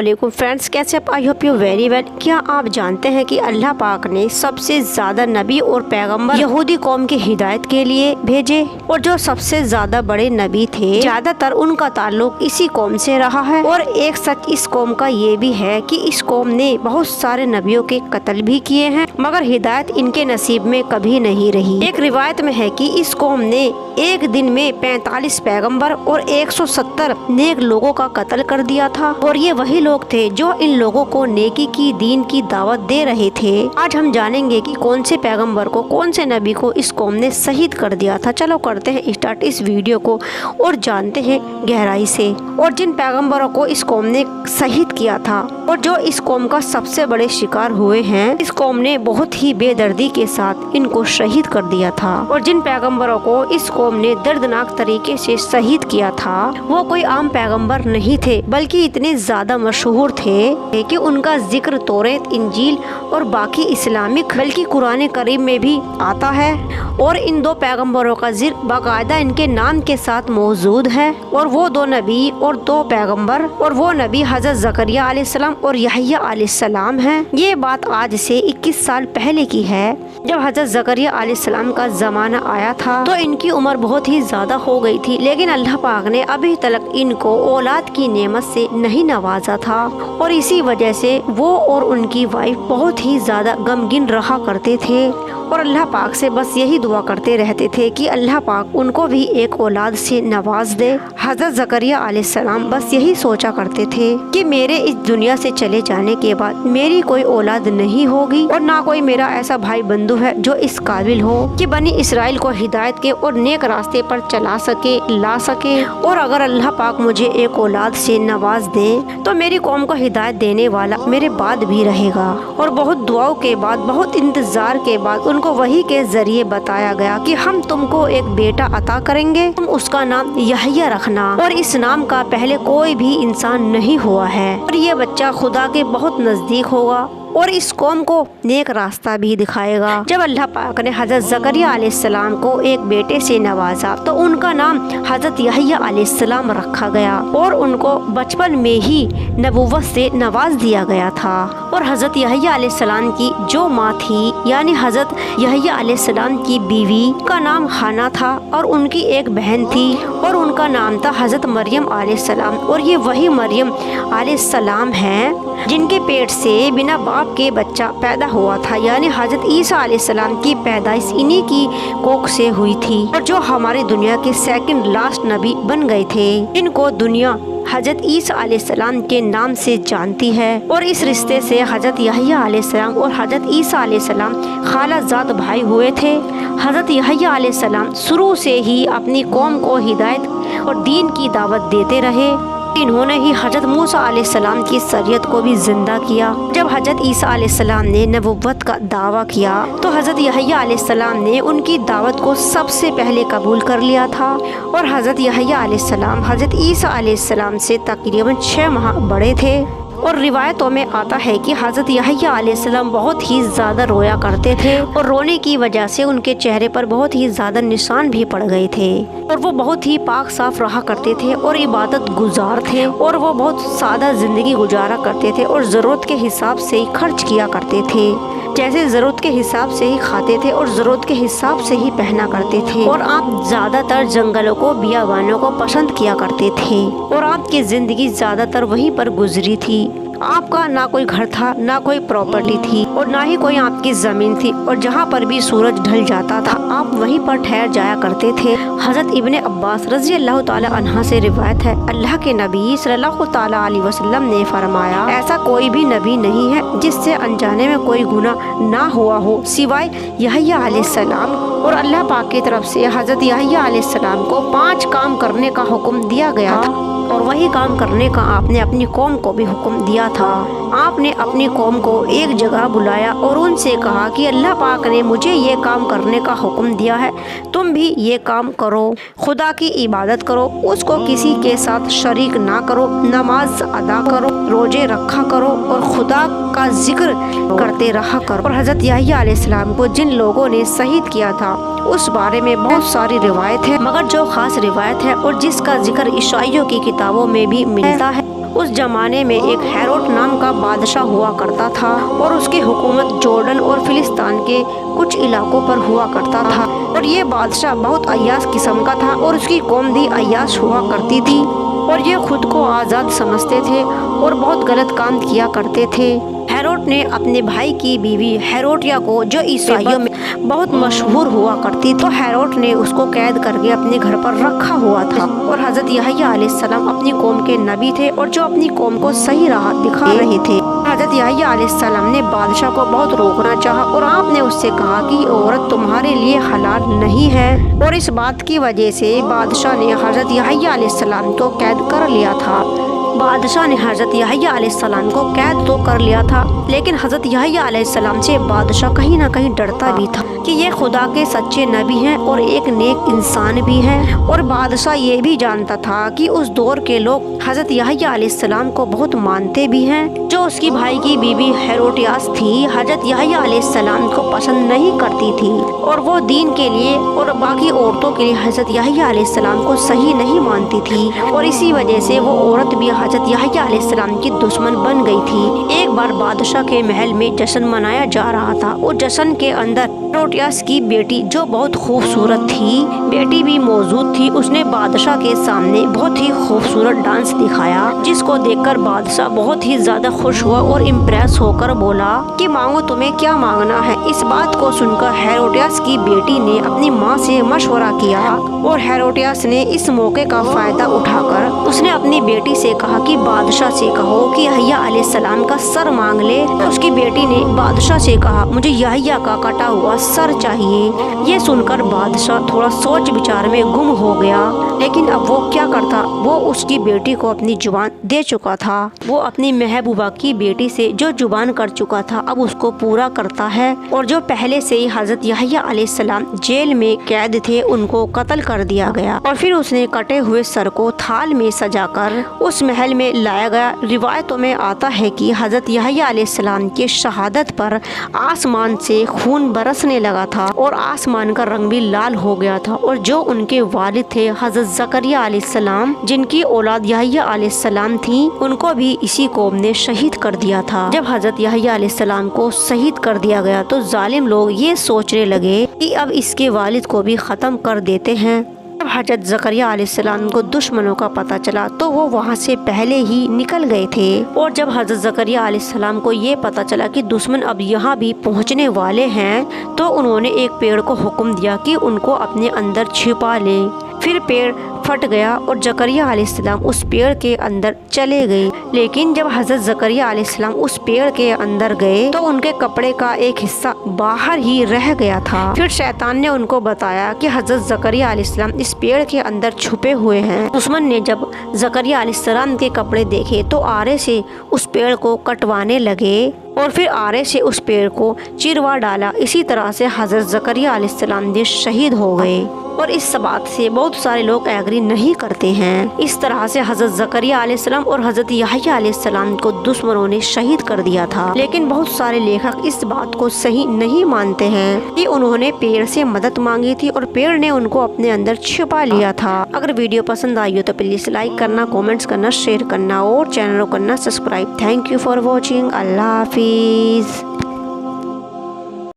अस्सलामुअलैकुम फ्रेंड्स, कैसे आप? I hope you very well. क्या आप जानते हैं कि अल्लाह पाक ने सबसे ज्यादा नबी और पैगंबर यहूदी कौम की हिदायत के लिए भेजे, और जो सबसे ज्यादा बड़े नबी थे ज्यादातर उनका ताल्लुक इसी कौम से रहा है। और एक सच इस कौम का ये भी है कि इस कौम ने बहुत सारे नबियों के कत्ल भी किए हैं, मगर हिदायत इनके नसीब में कभी नहीं रही। एक रिवायत में है कि इस कौम ने एक दिन में 45 पैगंबर और 170 नेक लोगों का कत्ल कर दिया था, और ये वही लोग थे जो इन लोगों को नेकी की दीन की दावत दे रहे थे। आज हम जानेंगे कि कौन से पैगंबर को, कौन से नबी को इस कौम ने शहीद कर दिया था। चलो करते हैं स्टार्ट इस वीडियो को और जानते हैं गहराई से। और जिन पैगंबरों को इस कौम ने शहीद किया था और जो इस कौम का सबसे बड़े शिकार हुए हैं, इस कौम ने बहुत ही बेदर्दी के साथ इनको शहीद कर दिया था। और जिन पैगंबरों को इस कौम ने दर्दनाक तरीके से शहीद किया था, वो कोई आम पैगंबर नहीं थे, बल्कि इतने ज्यादा मशहूर थे कि उनका जिक्र तौरात, इंजील और बाकी इस्लामिक बल्कि कुरान करीम में भी आता है। और इन दो पैगंबरों का जिक्र बाकायदा इनके नाम के साथ मौजूद है। और वो दो नबी और दो पैगंबर, और वो नबी हजरत ज़करिया अलैहिस्सलाम और यहया अलैहिस्सलाम हैं। ये बात आज से 21 साल पहले की है, जब हजरत ज़करिया अलैहिस्सलाम का जमाना आया था तो इनकी उम्र बहुत ही ज्यादा हो गई थी, लेकिन अल्लाह पाक ने अभी तक इनको औलाद की नेमत से नहीं नवाजा था। और इसी वजह से वो और उनकी वाइफ बहुत ही ज्यादा गमगीन रहा करते थे, और अल्लाह पाक से बस यही दुआ करते रहते थे कि अल्लाह पाक उनको भी एक औलाद से नवाज दे। हजरत ज़करिया अलैहिस्सलाम बस यही सोचा करते थे कि मेरे इस दुनिया से चले जाने के बाद मेरी कोई औलाद नहीं होगी, और ना कोई मेरा ऐसा भाई बंधु है जो इस काबिल हो कि बनी इसराइल को हिदायत के और नेक रास्ते पर चला सके, ला सके। और अगर अल्लाह पाक मुझे एक औलाद से नवाज दे तो मेरी कौम को हिदायत देने वाला मेरे बाद भी रहेगा। और बहुत दुआओं के बाद, बहुत इंतजार के बाद उनको वही के जरिए बताया गया कि हम तुमको एक बेटा अता करेंगे, तुम उसका नाम यहया रखना, और इस नाम का पहले कोई भी इंसान नहीं हुआ है, और ये बच्चा खुदा के बहुत नजदीक होगा और इस कौम को नेक रास्ता भी दिखाएगा। जब अल्लाह पाक ने हजरत ज़करिया अलैहिस्सलाम को एक बेटे से नवाजा तो उनका नाम हजरत यहया अलैहिस्सलाम रखा गया, और उनको बचपन में ही नबुव्वत से नवाज दिया गया था। और हजरत यहया अलैहिस्सलाम की जो माँ थी, यानी हजरत यहया अलैहिस्सलाम की बीवी का नाम हाना था, और उनकी एक बहन थी और उनका नाम था हजरत मरियम अलैहिस्सलाम। और ये वही मरियम अलैहिस्सलाम हैं जिनके पेट से बिना बाप के बच्चा पैदा हुआ था, यानी हजरत ईसा अलैहिस्सलाम की पैदाइश इन्हीं की कोख से हुई थी, और जो हमारी दुनिया के सेकंड लास्ट नबी बन गए थे। इनको दुनिया हजरत ईसा अलैहिस्सलाम के नाम से जानती है, और इस रिश्ते से हजरत यहया अलैहिस्सलाम और हजरत ईसा अलैहिस्सलाम खालाजाद भाई हुए थे। हजरत यहया अलैहिस्सलाम शुरू से ही अपनी कौम को हिदायत और दीन की दावत देते रहे। इन्होंने ही हजरत मूसा अलैहिस्सलाम की शरीयत को भी जिंदा किया। जब हजरत ईसा अलैहिस्सलाम ने नबुव्वत का दावा किया तो हजरत यहया अलैहिस्सलाम ने उनकी दावत को सबसे पहले कबूल कर लिया था। और हजरत यहया अलैहिस्सलाम हजरत ईसा अलैहिस्सलाम से तकरीबन 6 माह बड़े थे। और रिवायतों में आता है कि हजरत यहया अलैहिस्सलाम बहुत ही ज़्यादा रोया करते थे, और रोने की वजह से उनके चेहरे पर बहुत ही ज़्यादा निशान भी पड़ गए थे। और वो बहुत ही पाक साफ रहा करते थे और इबादत गुजार थे, और वो बहुत सादा ज़िंदगी गुजारा करते थे, और ज़रूरत के हिसाब से ही खर्च किया करते थे। जैसे ज़रूरत के हिसाब से ही खाते थे और ज़रूरत के हिसाब से ही पहना करते थे। और आप ज़्यादातर जंगलों को, बियाबानों को पसंद किया करते थे, और आपकी ज़िंदगी ज़्यादातर वहीं पर गुजरी थी। आपका ना कोई घर था, ना कोई प्रॉपर्टी थी, और ना ही कोई आपकी ज़मीन थी, और जहाँ पर भी सूरज ढल जाता था आप वहीं पर ठहर जाया करते थे। हज़रत इब्ने अब्बास रज़ी अल्लाह ताला अन्हा से रिवायत है, अल्लाह के नबी सल्लल्लाहु ताला अलैहि वसल्लम ने फरमाया, ऐसा कोई भी नबी नहीं है जिससे अनजाने में कोई गुनाह ना हुआ हो सिवाय यहया अलैहिस्सलाम। और अल्लाह पाक की तरफ से हज़रत यहया अलैहिस्सलाम को 5 काम करने का हुक्म दिया गया था, और वही काम करने का आपने अपनी कौम को भी हुक्म दिया था। आपने अपनी कौम को एक जगह बुलाया और उनसे कहा कि अल्लाह पाक ने मुझे ये काम करने का हुक्म दिया है, तुम भी ये काम करो। खुदा की इबादत करो, उसको किसी के साथ शरीक ना करो, नमाज अदा करो, रोजे रखा करो, और खुदा का जिक्र करते रहा करो। और हजरत यहया अलैहिस्सलाम को जिन लोगों ने शहीद किया था उस बारे में बहुत सारी रिवायत है, मगर जो खास रिवायत है और जिसका जिक्र ईसाइयों की किताबों में भी मिलता है उस जमाने में एक हेरोड नाम का बादशाह हुआ करता था और उसकी हुकूमत जॉर्डन और फिलिस्तीन के कुछ इलाकों पर हुआ करता था। और ये बादशाह बहुत अय्याश किस्म का था और उसकी कौम भी अय्याश हुआ करती थी और ये खुद को आज़ाद समझते थे और बहुत गलत काम किया करते थे। हेरोड ने अपने भाई की बीवी हेरोडिया को, जो ईसाइयों में बहुत मशहूर हुआ करती थी, तो हेरोड ने उसको कैद करके अपने घर पर रखा हुआ था। और हजरत यहया अलैहिस्सलाम अपनी कौम के नबी थे और जो अपनी कौम को सही राह दिखा रहे थे। हजरत यहया अलैहिस्सलाम ने बादशाह को बहुत रोकना चाहा और आपने उससे कहा कि औरत तुम्हारे लिए हलाल नहीं है। और इस बात की वजह से बादशाह ने हजरत यहया अलैहिस्सलाम को कैद कर लिया था। बादशाह ने हजरत यहया अलैहिस्सलाम को कैद तो कर लिया था, लेकिन हजरत यहया अलैहिस्सलाम से बादशाह कहीं ना कहीं डरता भी था कि ये खुदा के सच्चे नबी हैं और एक नेक इंसान भी हैं। और बादशाह ये भी जानता था कि उस दौर के लोग हजरत यहया अलैहिस्सलाम को बहुत मानते भी हैं। जो उसकी भाई की बीवी हेरोडियास थी, हजरत यहया अलैहिस्सलाम को पसंद नहीं करती थी और वो दीन के लिए और बाकी औरतों के लिए हजरत यहया अलैहिस्सलाम को सही नहीं मानती थी। और इसी वजह से वो औरत भी हजरत यहया अलैहिस्सलाम की दुश्मन बन गई थी। एक बार बादशाह के महल में जश्न मनाया जा रहा था और जश्न के अंदर हेरोडियास की बेटी, जो बहुत खूबसूरत थी, बेटी भी मौजूद थी। उसने बादशाह के सामने बहुत ही खूबसूरत डांस दिखाया, जिसको देखकर बादशाह बहुत ही ज्यादा खुश हुआ और इम्प्रेस होकर बोला कि मांगो, तुम्हें क्या मांगना है। इस बात को सुनकर हेरोडियास की बेटी ने अपनी माँ से मशवरा किया और हेरोडियास ने इस मौके का फायदा उठाकर उसने अपनी बेटी से कहा कि बादशाह से कहो कि यहया अलैहिस्सलाम का सर मांग ले। तो उसकी बेटी ने बादशाह से कहा, मुझे यहया का कटा हुआ सर चाहिए। ये सुनकर बादशाह थोड़ा सोच विचार में गुम हो गया, लेकिन अब वो क्या करता। वो उसकी बेटी को अपनी जुबान दे चुका था। वो अपनी महबूबा की बेटी से जो जुबान कर चुका था अब उसको पूरा करता है। और जो पहले से ही हजरत यहया अलैहिस्सलाम जेल में कैद थे, उनको कत्ल कर दिया गया। और फिर उसने कटे हुए सर को थाल में सजाकर उस महल में लाया गया। रिवायतों में आता है कि हजरत यहया अलैहिस्सलाम की शहादत पर आसमान से खून बरसने लगा था और आसमान का रंग भी लाल हो गया था। और जो उनके वालिद थे हजरत जकरिया अलैहिस्सलाम, जिनकी औलाद यहया अलैहिस्सलाम थी, उनको भी इसी कौम ने शहीद कर दिया था। जब हजरत यहया अलैहिस्सलाम को शहीद कर दिया गया तो जालिम लोग ये सोचने लगे कि अब इसके वालिद को भी खत्म कर देते हैं। जब हजरत जकरिया अलैहिस्सलाम को दुश्मनों का पता चला तो वो वहाँ से पहले ही निकल गए थे। और जब हजरत जकरिया अलैहिस्सलाम को ये पता चला कि दुश्मन अब यहाँ भी पहुँचने वाले हैं, तो उन्होंने एक पेड़ को हुक्म दिया कि उनको अपने अंदर छिपा ले। फिर पेड़ फट गया और जकरिया अलैहिस्सलाम उस पेड़ के अंदर चले गए। लेकिन जब हजरत जकरिया अलैहिस्सलाम उस पेड़ के अंदर गए तो उनके कपड़े का एक हिस्सा बाहर ही रह गया था। फिर शैतान ने उनको बताया कि हजरत जकरिया अलैहिस्सलाम इस पेड़ के अंदर छुपे हुए हैं। दुश्मन ने जब जकरिया अलैहिस्सलाम के कपड़े देखे तो आरे से उस पेड़ को कटवाने लगे और फिर आरे से उस पेड़ को चिरवा डाला। इसी तरह से हजरत जकरिया अलैहिस्सलाम भी शहीद हो गए। और इस बात से बहुत सारे लोग एग्री नहीं करते हैं। इस तरह से हजरत जकरिया अलैहिस्सलाम और हजरत यहया अलैहिस्सलाम को दुश्मनों ने शहीद कर दिया था। लेकिन बहुत सारे लेखक इस बात को सही नहीं मानते हैं कि उन्होंने पेड़ से मदद मांगी थी और पेड़ ने उनको अपने अंदर छिपा लिया था। अगर वीडियो पसंद आई हो तो प्लीज लाइक करना, कमेंट्स करना, शेयर करना और चैनल को करना subscribe. Thank you for watching. Allah Hafiz.